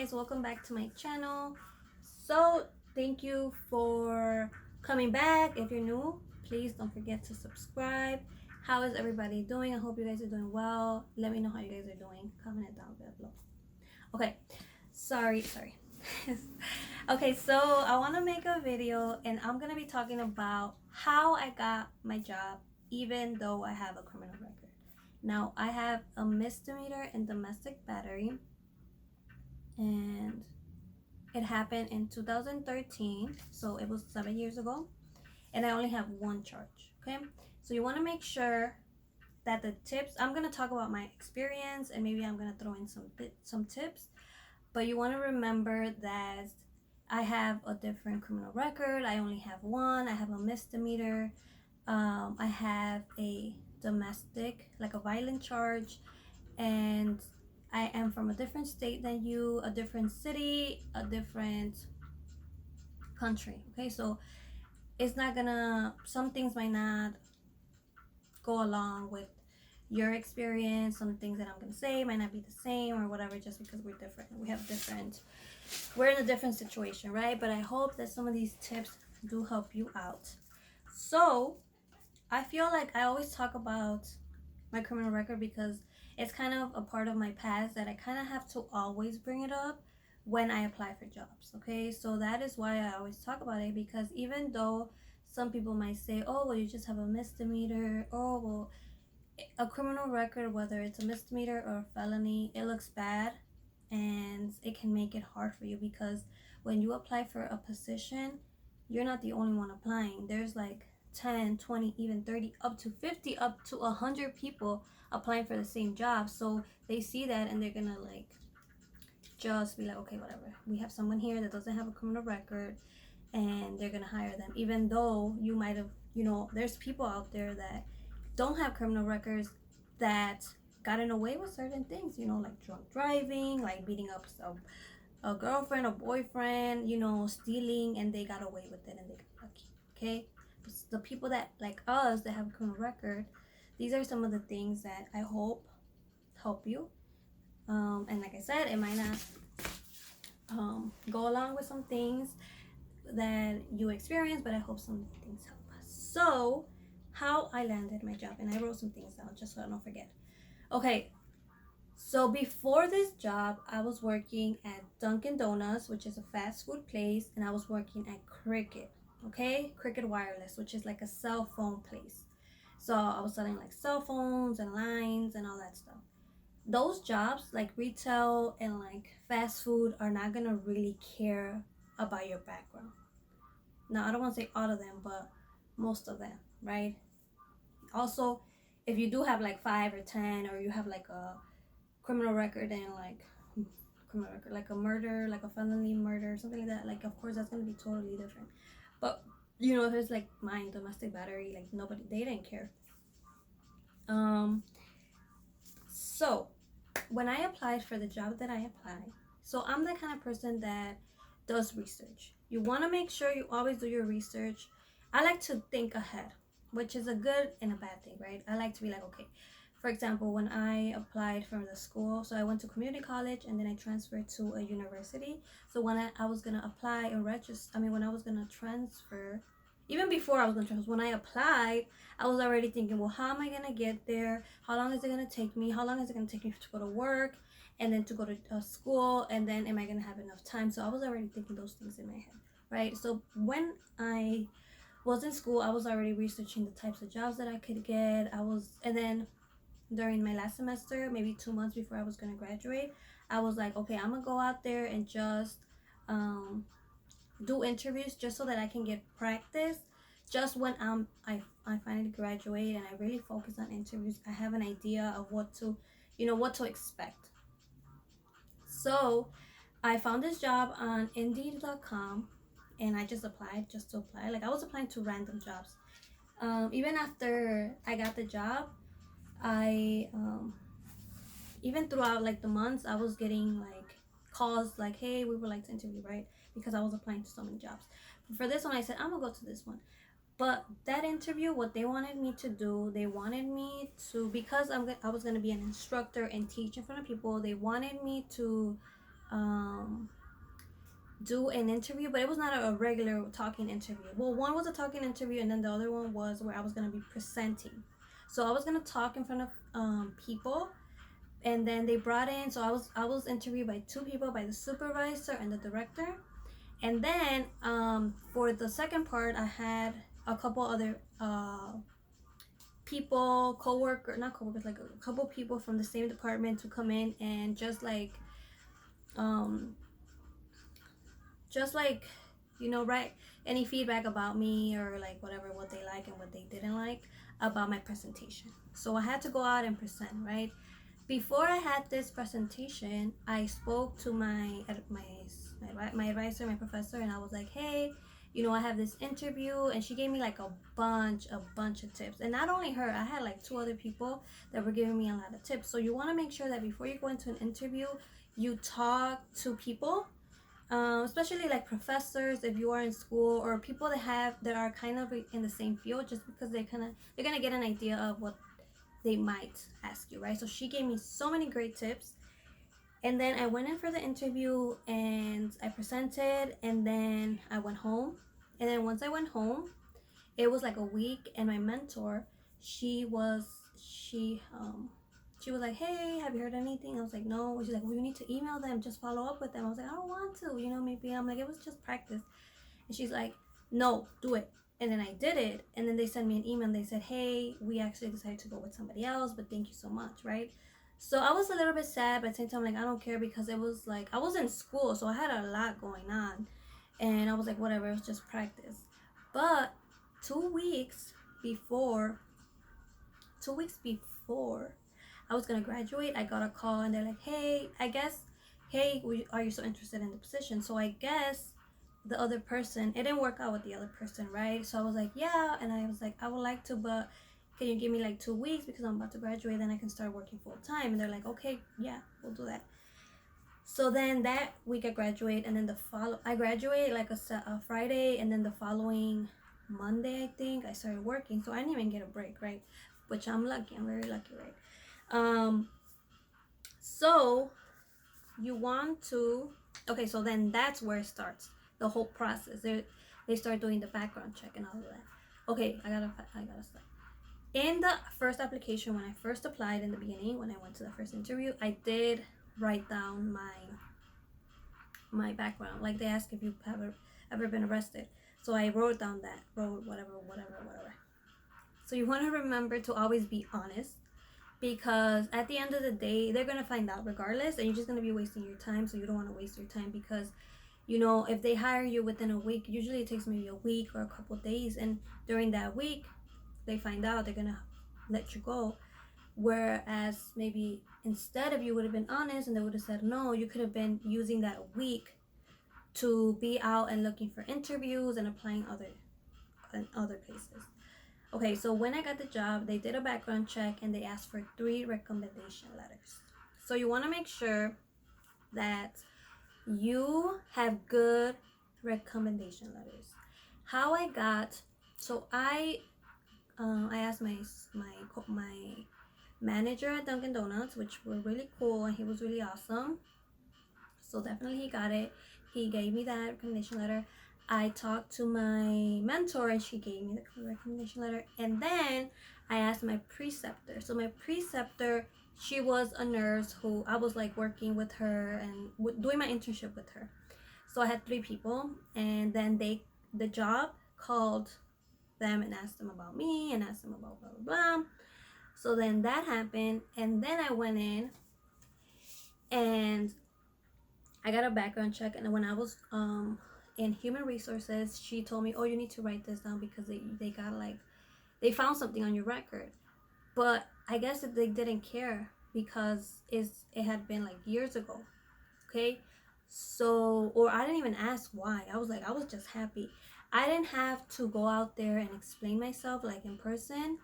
guys, welcome back to my channel. So thank you for coming back. If you're new, please don't forget to subscribe. How is everybody doing? I hope you guys are doing well. Let me know how you guys are doing. Comment it down below. Okay, sorry. Okay, so I want to make a video and I'm gonna be talking about how I got my job even though I have a criminal record. Now I have a misdemeanor in domestic battery, and it happened in 2013, so it was 7 years ago, and I only have one charge. Okay, so you want to make sure that the tips, I'm going to talk about my experience and maybe I'm going to throw in some tips, but you want to remember that I have a different criminal record. I only have one. I have a misdemeanor. I have a domestic, like a violent charge, and I am from a different state than you, a different city, a different country. Okay, so it's not gonna, some things might not go along with your experience. Some things that I'm gonna say might not be the same or whatever, just because we're different. We're in a different situation, right? But I hope that some of these tips do help you out. So I feel like I always talk about my criminal record because it's kind of a part of my past that I kind of have to always bring it up when I apply for jobs. Okay, so that is why I always talk about it, because even though some people might say, oh, well, you just have a misdemeanor, oh, well, a criminal record, whether it's a misdemeanor or a felony, it looks bad and it can make it hard for you, because when you apply for a position, you're not the only one applying. There's like 10, 20, even 30, up to 50, up to 100 people applying for the same job. So they see that and they're gonna like just be like, okay, whatever, we have someone here that doesn't have a criminal record, and they're gonna hire them, even though you might have, there's people out there that don't have criminal records that gotten away with certain things, like drunk driving, like beating up a girlfriend, a boyfriend, stealing, and they got away with it and they got lucky. Okay, the people that like us that have a criminal record, these are some of the things that I hope help you. And like I said, it might not go along with some things that you experience, but I hope some things help us. So how I landed my job, and I wrote some things down just so I don't forget. Okay, so before this job, I was working at Dunkin' Donuts, which is a fast food place, and I was working at Cricket, okay? Cricket Wireless, which is like a cell phone place. So I was selling like cell phones and lines and all that stuff. Those jobs, like retail and like fast food, are not gonna really care about your background. Now, I don't want to say all of them, but most of them, right? Also, if you do have like 5 or 10, or you have like a criminal record and like criminal record, like a murder, like a felony murder, something like that, like of course that's gonna be totally different. But if it's like mine, domestic battery, like nobody, they didn't care. So when I applied for the job that I applied, so I'm the kind of person that does research. You want to make sure you always do your research. I like to think ahead, which is a good and a bad thing, right? I like to be like, okay, for example, when I applied for the school, so I went to community college and then I transferred to a university. So when I was gonna apply and register, when I was gonna transfer, even before I was gonna transfer, when I applied, I was already thinking, well, how am I gonna get there? How long is it gonna take me? How long is it gonna take me to go to work, and then to go to school, and then am I gonna have enough time? So I was already thinking those things in my head, right? So when I was in school, I was already researching the types of jobs that I could get. And then during my last semester, maybe 2 months before I was gonna graduate, I was like, okay, I'm gonna go out there and just do interviews just so that I can get practice. Just when I finally graduate and I really focus on interviews, I have an idea of what to expect. So I found this job on Indeed.com, and I just applied just to apply. Like I was applying to random jobs. Even after I got the job, I even throughout like the months, I was getting like calls like, hey, we would like to interview, right? Because I was applying to so many jobs. But for this one, I said, I'm gonna go to this one. But that interview, what they wanted me to do, they wanted me to, because I was gonna be an instructor and teach in front of people. They wanted me to do an interview, but it was not a regular talking interview. Well, one was a talking interview, and then the other one was where I was gonna be presenting. So I was gonna talk in front of people, and then they brought in. So I was interviewed by two people, by the supervisor and the director, and then for the second part, I had a couple other people, co-worker, not co-workers, like a couple people from the same department to come in and um just like write any feedback about me, or like whatever, what they like and what they didn't like about my presentation. So I had to go out and present, right? Before I had this presentation, I spoke to my advisor, my professor, and I was like, hey, I have this interview, and she gave me like a bunch of tips. And not only her, I had like two other people that were giving me a lot of tips. So you want to make sure that before you go into an interview, you talk to people, especially like professors if you are in school, or people that are kind of in the same field, just because they're gonna get an idea of what they might ask you, right? So she gave me so many great tips. And then I went in for the interview and I presented, and then I went home. And then once I went home, it was like a week, and my mentor, she was she was like, hey, have you heard anything? I was like, no. She's like, well, you need to email them, just follow up with them. I was like, I don't want to, maybe. I'm like, it was just practice. And she's like, no, do it. And then I did it, and then they sent me an email and they said, hey, we actually decided to go with somebody else, but thank you so much, right? So I was a little bit sad, but at the same time, like, I don't care, because it was like I was in school, so I had a lot going on, and I was like, whatever, it was just practice. But 2 weeks before 2 weeks before I was gonna graduate, I got a call, and they're like, hey, are you so interested in the position? So I guess the other person, it didn't work out with the other person, right? So I was like, yeah. And I was like, I would like to, but can you give me like 2 weeks, because I'm about to graduate, then I can start working full time. And they're like, okay, yeah, we'll do that. So then that week I graduate, and then I graduate like a Friday, and then the following Monday, I think, I started working. So I didn't even get a break, right? Which I'm lucky. I'm very lucky, right? So you want to, okay, so then that's where it starts, the whole process. They start doing the background check and all of that. Okay, I gotta start. In the first application, when I first applied in the beginning, when I went to the first interview, I did write down my background. Like, they ask if you've ever been arrested. So I wrote down that, whatever. So you want to remember to always be honest, because at the end of the day, they're going to find out regardless, and you're just going to be wasting your time. So you don't want to waste your time, because if they hire you within a week, usually it takes maybe a week or a couple days, and during that week they find out, they're going to let you go. Whereas maybe instead of, you would have been honest and they would have said no, you could have been using that week to be out and looking for interviews and applying other places. Okay, so when I got the job, they did a background check and they asked for 3 recommendation letters. So you want to make sure that you have good recommendation letters. How I got, so I asked my manager at Dunkin' Donuts, which were really cool, and he was really awesome. So definitely he got it. He gave me that recommendation letter. I talked to my mentor, and she gave me the recommendation letter. And then I asked my preceptor. So my preceptor, she was a nurse who I was like working with her and doing my internship with her. So I had 3 people, and then the job called them and asked them about me and asked them about blah blah blah. So then that happened, and then I went in and I got a background check. And when I was in human resources, she told me, oh, you need to write this down, because they got like, they found something on your record. But I guess that they didn't care, because it had been like years ago. Okay, so, or I didn't even ask why. I was just happy. I didn't have to go out there and explain myself like in person.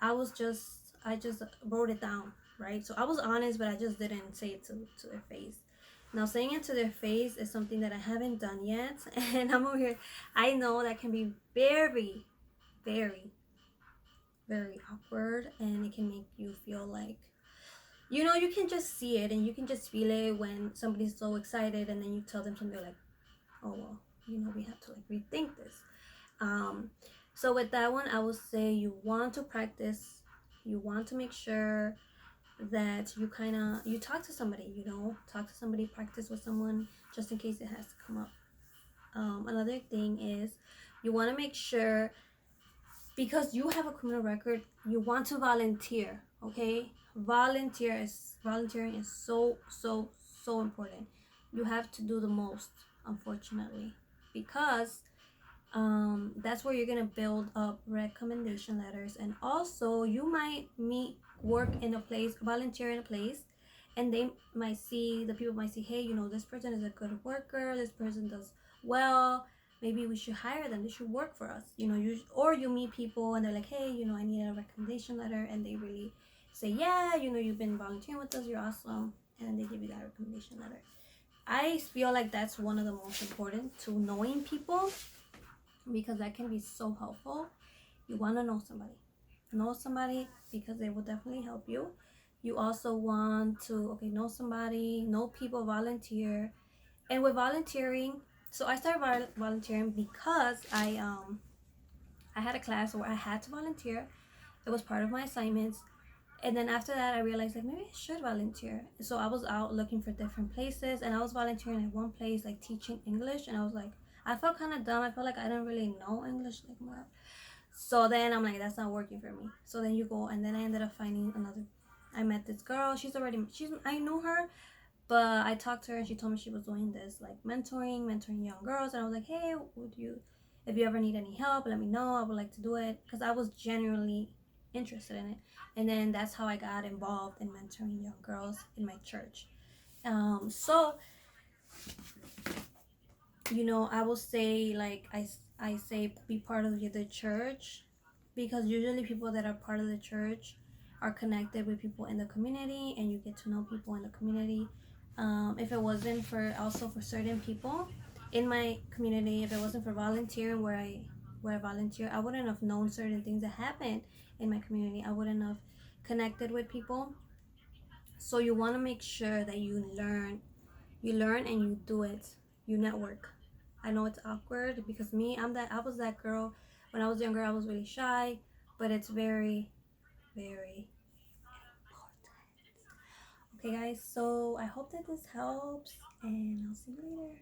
I just wrote it down, right? So I was honest, but I just didn't say it to their face. Now, saying it to their face is something that I haven't done yet, and I'm over here. I know that can be very, very, very awkward, and it can make you feel like, you can just see it and you can just feel it when somebody's so excited, and then you tell them something like, oh well, we have to like rethink this. So with that one, I would say you want to practice. You want to make sure that you talk to somebody. Talk to somebody, practice with someone, just in case it has to come up. Another thing is you want to make sure, because you have a criminal record, you want to volunteer. Okay, volunteering is so important. You have to do the most, unfortunately, because that's where you're gonna build up recommendation letters, and also you might work in a place, volunteer in a place, and the people might see, hey, this person is a good worker, this person does well, maybe we should hire them, they should work for us. Or you meet people and they're like, hey, I need a recommendation letter, and they really say, yeah, you've been volunteering with us, you're awesome, and then they give you that recommendation letter. I feel like that's one of the most important, to knowing people, because that can be so helpful. You want to know somebody because they will definitely help you. You also want to know somebody, know people, volunteer. And with volunteering, so I started volunteering because I had a class where I had to volunteer. It was part of my assignments. And then after that, I realized like maybe I should volunteer. So I was out looking for different places, and I was volunteering at one place like teaching English, and I was like, I felt kind of dumb. I felt like I didn't really know English like more. So then I'm like, that's not working for me. So then you go, and then I ended up finding another. I met this girl. I knew her, but I talked to her, and she told me she was doing this like mentoring young girls, and I was like, hey, if you ever need any help, let me know. I would like to do it, because I was genuinely interested in it. And then that's how I got involved in mentoring young girls in my church. So I will say, like, I say be part of the church, because usually people that are part of the church are connected with people in the community, and you get to know people in the community. If it wasn't for certain people in my community, if it wasn't for volunteering where I volunteer, I wouldn't have known certain things that happen in my community. I wouldn't have connected with people. So you want to make sure that you learn and you do it. You network. I know it's awkward, because I was that girl when I was younger. I was really shy, but it's very, very important. Okay, guys. So I hope that this helps, and I'll see you later.